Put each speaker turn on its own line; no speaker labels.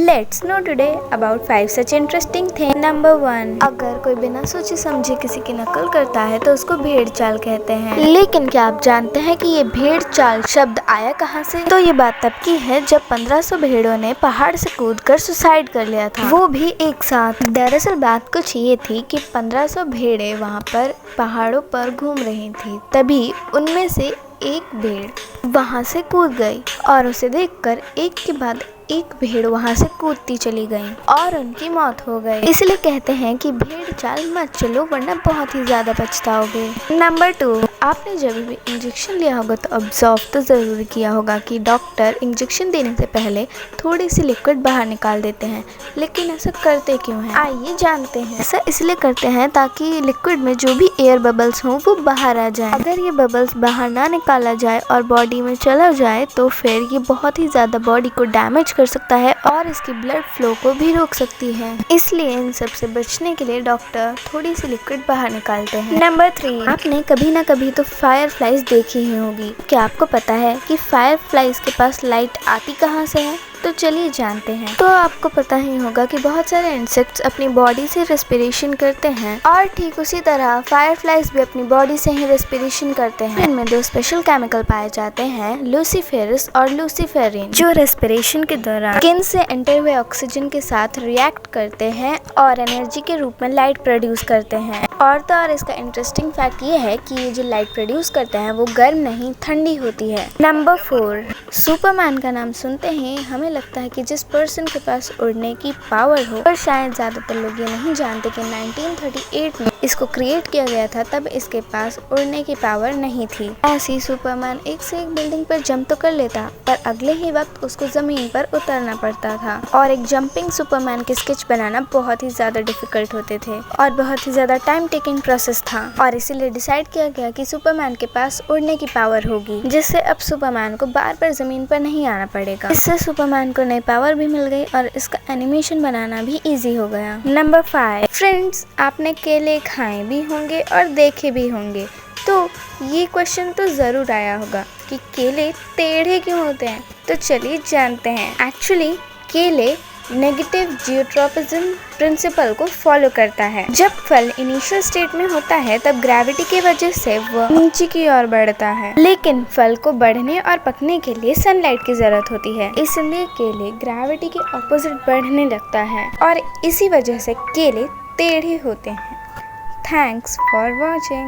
Let's know today about 5 such interesting things. Number 1. अगर कोई बिना सोचे समझे किसी की नकल करता है तो उसको भेड़ चाल कहते हैं। लेकिन क्या आप जानते हैं कि ये भेड़ चाल शब्द आया कहाँ से? तो ये बात तब की है जब 1500 भेड़ों ने पहाड़ से कूदकर सुसाइड कर लिया था, वो भी एक साथ। दरअसल बात कुछ ये थी कि 1500 भेड़ें वहाँ पर पहाड़ों पर घूम रही थी, तभी उनमें से एक भेड़ वहां से कूद गई और उसे देखकर एक के बाद एक भेड़ वहां से कूदती चली गई और उनकी मौत हो गई। इसलिए कहते हैं कि भेड़ चाल मत चलो वरना बहुत ही ज्यादा पछताओगे। नंबर 2. आपने जब भी इंजेक्शन लिया होगा तो ऑब्जर्व तो जरूर किया होगा कि डॉक्टर इंजेक्शन देने से पहले थोड़ी सी लिक्विड बाहर निकाल देते हैं, लेकिन ऐसा करते क्यों हैं? आइए जानते हैं। ऐसा इसलिए करते हैं ताकि लिक्विड में जो भी एयर बबल्स हों वो बाहर आ जाए। अगर ये बबल्स बाहर ना निकाला जाए और बॉडी में चला जाए तो फिर ये बहुत ही ज्यादा बॉडी को डैमेज कर सकता है और इसकी ब्लड फ्लो को भी रोक सकती है। इसलिए इन सब से बचने के लिए डॉक्टर थोड़ी सी लिक्विड बाहर निकालते हैं। नंबर 3. आपने कभी ना कभी तो फायर फ्लाइज देखी ही होगी। क्या आपको पता है कि फायर फ्लाइज के पास लाइट आती कहाँ से है? तो चलिए जानते हैं। तो आपको पता ही होगा कि बहुत सारे इंसेक्ट्स अपनी बॉडी से रेस्पिरेशन करते हैं और ठीक उसी तरह फायरफ्लाइज भी अपनी बॉडी से ही रेस्पिरेशन करते हैं। इनमें 2 स्पेशल केमिकल पाए जाते हैं, लूसीफेरस और लूसीफेरिन, जो रेस्पिरेशन के दौरान स्किन से एंटर हुए ऑक्सीजन के साथ रिएक्ट करते हैं और एनर्जी के रूप में लाइट प्रोड्यूस करते हैं। और तो और इसका इंटरेस्टिंग फैक्ट ये है कि ये जो लाइट प्रोड्यूस करते हैं वो गर्म नहीं ठंडी होती है। नंबर 4. सुपरमैन का नाम सुनते ही हमें लगता है कि जिस पर्सन के पास उड़ने की पावर हो, पर शायद ज्यादातर लोग ये नहीं जानते कि 1938 में इसको क्रिएट किया गया था, तब इसके पास उड़ने की पावर नहीं थी। ऐसे ही सुपरमैन एक से एक बिल्डिंग पर जंप तो कर लेता, पर अगले ही वक्त उसको जमीन पर उतरना पड़ता था और एक जंपिंग सुपरमैन के स्केच बनाना बहुत ही ज्यादा डिफिकल्ट होते थे और बहुत ही ज्यादा टाइम टेकिंग प्रोसेस था। और इसीलिए डिसाइड किया गया कि सुपरमैन के पास उड़ने की पावर होगी, जिससे अब सुपरमैन को बार बार जमीन पर नहीं आना पड़ेगा। इससे सुपरमैन को नई पावर भी मिल गई और इसका एनिमेशन बनाना भी इजी हो गया। नंबर 5. फ्रेंड्स, आपने केले खाए भी होंगे और देखे भी होंगे, तो ये क्वेश्चन तो जरूर आया होगा कि केले टेढ़े क्यों होते हैं? तो चलिए जानते हैं। एक्चुअली केले नेगेटिव जियोट्रॉपिज्म प्रिंसिपल को फॉलो करता है। जब फल इनिशियल स्टेट में होता है तब ग्रेविटी की वजह से वह नीचे की ओर बढ़ता है, लेकिन फल को बढ़ने और पकने के लिए सनलाइट की जरूरत होती है, इसलिए केले ग्रेविटी के ऑपोजिट बढ़ने लगता है और इसी वजह से केले टेढ़े होते हैं। Thanks for watching.